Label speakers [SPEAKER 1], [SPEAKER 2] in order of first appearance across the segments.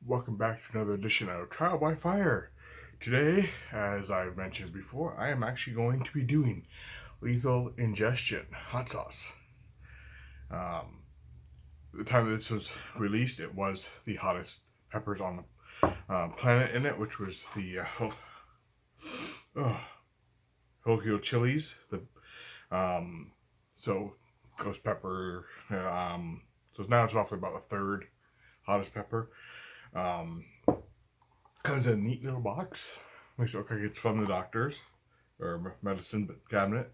[SPEAKER 1] Welcome back to another edition of Trial by Fire. Today, as I mentioned before, I am actually going to be doing lethal ingestion hot sauce. The time this was released, it was the hottest peppers on the planet in it, which was the Jolokia chilies. So ghost pepper. So now it's roughly about the third hottest pepper. Comes in a neat little box. Makes it look like it's from the doctor's or medicine cabinet.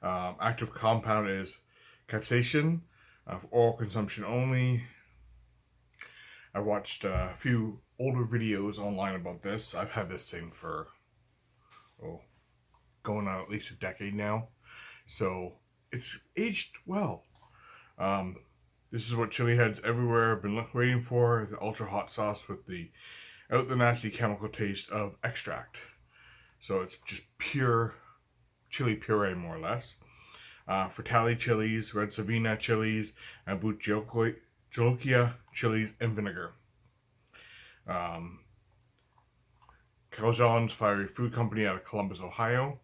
[SPEAKER 1] Active compound is capsaicin, for oral consumption only. I watched a few older videos online about this. I've had this thing for going on at least a decade now, so it's aged well. This is what chili heads everywhere have been waiting for: the ultra hot sauce with the out the nasty chemical taste of extract. So it's just pure chili puree, more or less. Fatalii chilies, red Savina chilies, and Bhut Jolokia chilies and vinegar. CaJohn's fiery food company out of Columbus, Ohio.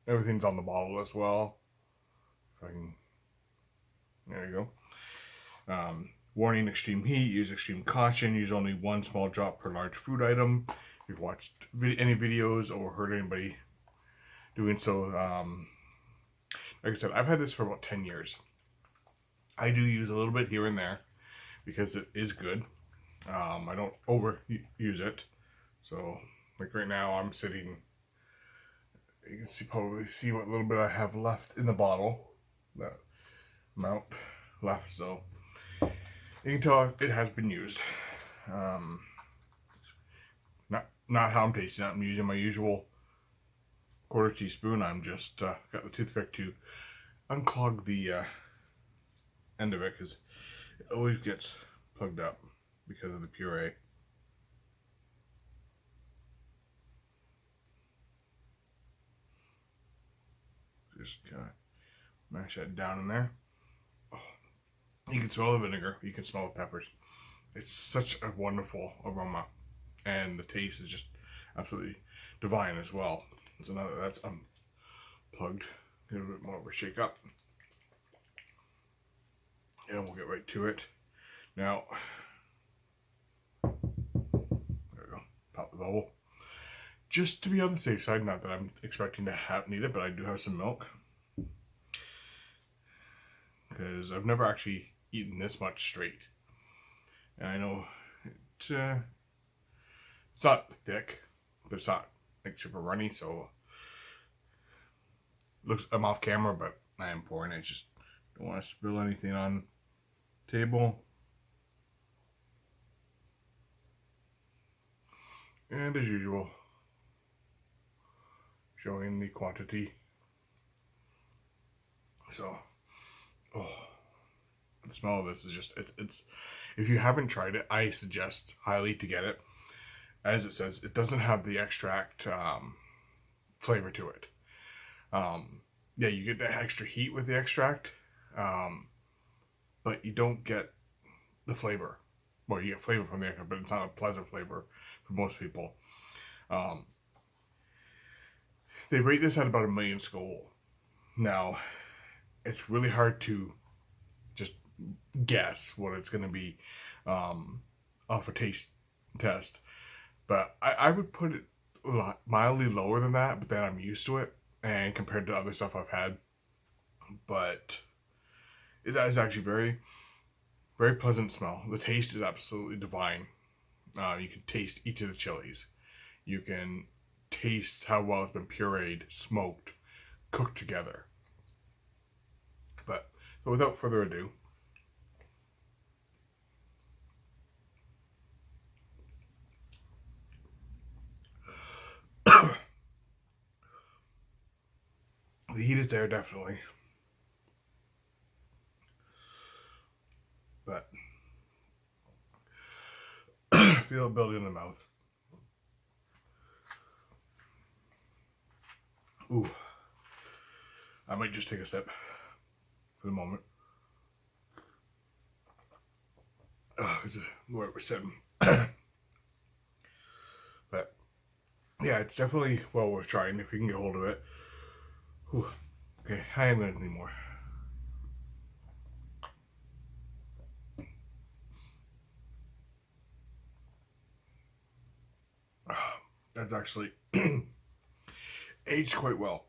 [SPEAKER 1] Everything's on the bottle as well. If I can, there you go. Warning: extreme heat. Use extreme caution. Use only one small drop per large food item. If you've watched any videos or heard anybody doing so, like I said, I've had this for about 10 years. I do use a little bit here and there because it is good. I don't overuse it. So, like right now, I'm sitting. You can probably see what little bit I have left in the bottle. That amount left, so you can tell it has been used. Not how I'm tasting it. I'm using my usual quarter teaspoon. I'm just got the toothpick to unclog the end of it because it always gets plugged up because of the puree. Just kind of mash that down in there. Oh, you can smell the vinegar. You can smell the peppers. It's such a wonderful aroma, and the taste is just absolutely divine as well. So now that that's unplugged, get a bit more of a shake up, and we'll get right to it. Now, there we go. Pop the bubble. Just to be on the safe side, not that I'm expecting to need it, but I do have some milk. Because I've never actually eaten this much straight. And I know it's not thick, but it's not like super runny, so I'm off camera, but I am pouring it. Just don't want to spill anything on the table. And as usual, showing the quantity. So, the smell of this is just, it's if you haven't tried it, I suggest highly to get it. As it says, it doesn't have the extract flavor to it. Yeah, you get that extra heat with the extract, but you don't get the flavor. Well, you get flavor from the extract, but it's not a pleasant flavor for most people. They rate this at about 1 million Scoville. Now, it's really hard to just guess what it's going to be off a taste test, but I would put it mildly lower than that, but then I'm used to it, and compared to other stuff I've had, but it is actually very, very pleasant smell. The taste is absolutely divine. You can taste each of the chilies. You can taste how well it's been pureed, smoked, cooked together. But so without further ado, the heat is there definitely, but feel it building in the mouth. Ooh. I might just take a sip for the moment. This is where we're sitting. But yeah, it's definitely well worth trying if you can get hold of it. Whew. Okay, I am gonna need more. That's actually aged quite well.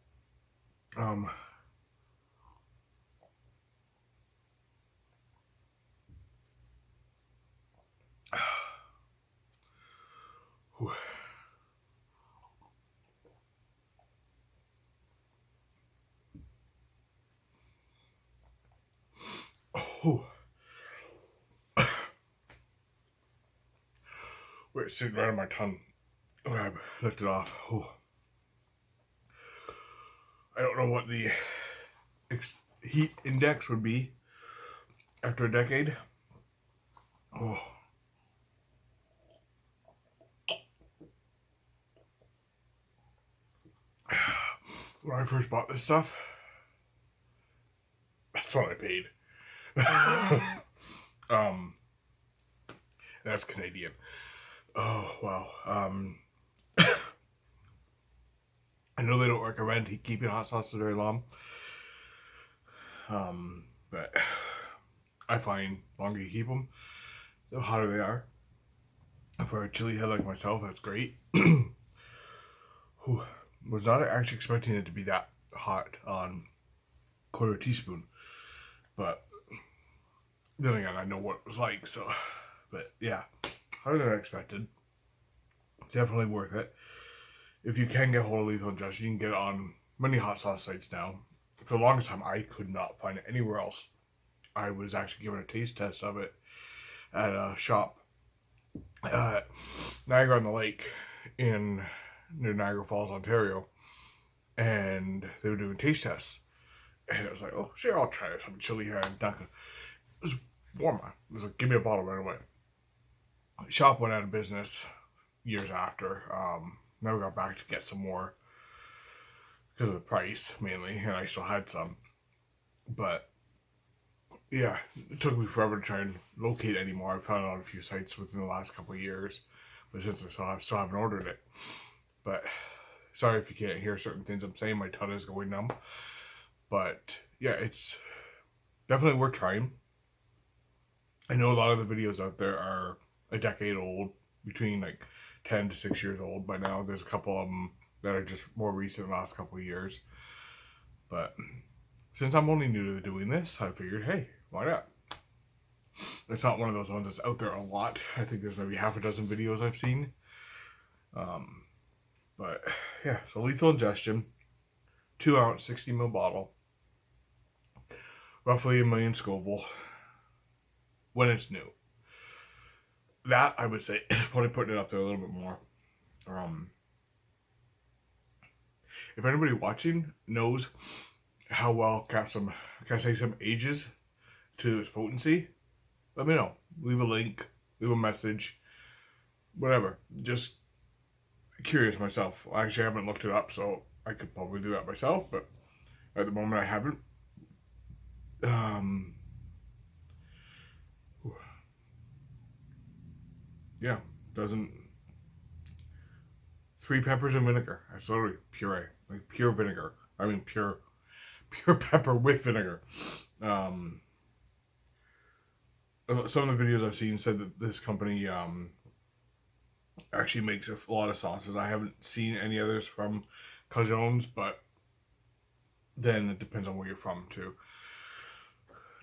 [SPEAKER 1] Whew. Oh, wait, it's sitting right on my tongue. Oh, I licked it off. Oh. I don't know what the heat index would be after a decade. Oh. When I first bought this stuff, that's what I paid. That's Canadian. Oh, wow. I know they don't recommend keeping hot sauces very long. But I find the longer you keep them, the hotter they are. For a chili head like myself, that's great. Was not actually expecting it to be that hot on quarter teaspoon, but then again, I know what it was like, so. But yeah, hotter than I expected. Definitely worth it. If you can get hold of Lethal Ingestion, you can get it on many hot sauce sites now. For the longest time, I could not find it anywhere else. I was actually given a taste test of it at a shop Niagara on the Lake near Niagara Falls, Ontario, and they were doing taste tests. And I was like, oh, sure, I'll try some chili here. And it was warm. It was like, give me a bottle right away. The shop went out of business years after. Never got back to get some more because of the price, mainly, and I still had some. But yeah, it took me forever to try and locate it anymore. I found it on a few sites within the last couple of years, but since I still haven't ordered it. But sorry if you can't hear certain things I'm saying. My tongue is going numb. But yeah, it's definitely worth trying. I know a lot of the videos out there are a decade old, between like 10 to 6 years old by now. There's a couple of them that are just more recent, the last couple of years. But since I'm only new to doing this, I figured, hey, why not? It's not one of those ones that's out there a lot. I think there's maybe half a dozen videos I've seen. But yeah, so Lethal Ingestion, 2 ounce, 60 ml bottle, roughly 1 million Scoville when it's new. That, I would say, probably putting it up there a little bit more. If anybody watching knows how well capsaicin ages to its potency, let me know. Leave a link, leave a message, whatever. Just curious myself. Actually, I haven't looked it up, so I could probably do that myself, but at the moment I haven't. Yeah, doesn't. 3 peppers and vinegar. That's literally puree, like pure vinegar. I mean pure pepper with vinegar. Some of the videos I've seen said that this company actually makes a lot of sauces. I haven't seen any others from CaJohn's, but then it depends on where you're from too,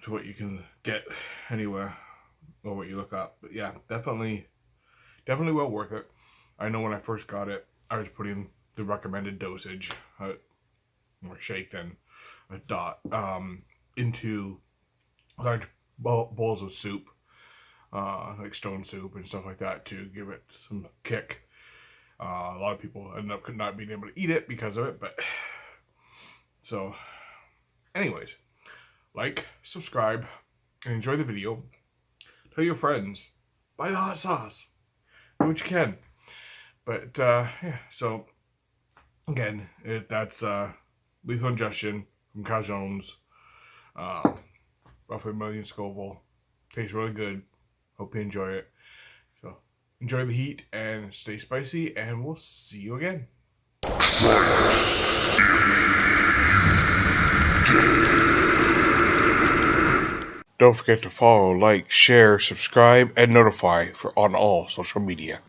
[SPEAKER 1] to what you can get anywhere or what you look up. But yeah, definitely well worth it. I know when I first got it, I was putting the recommended dosage, more shake than a dot, into large bowls of soup, like stone soup and stuff like that, to give it some kick. A lot of people end up not being able to eat it because of it, but so anyways, like, subscribe, and enjoy the video. Tell your friends, buy the hot sauce, do what you can. But yeah, so Again, that's Lethal Ingestion from CaJohn's. Roughly 1 million Scoville. Tastes really good. Hope you enjoy it. So enjoy the heat and stay spicy, and we'll see you again. Don't forget to follow, like, share, subscribe, and notify on all social media.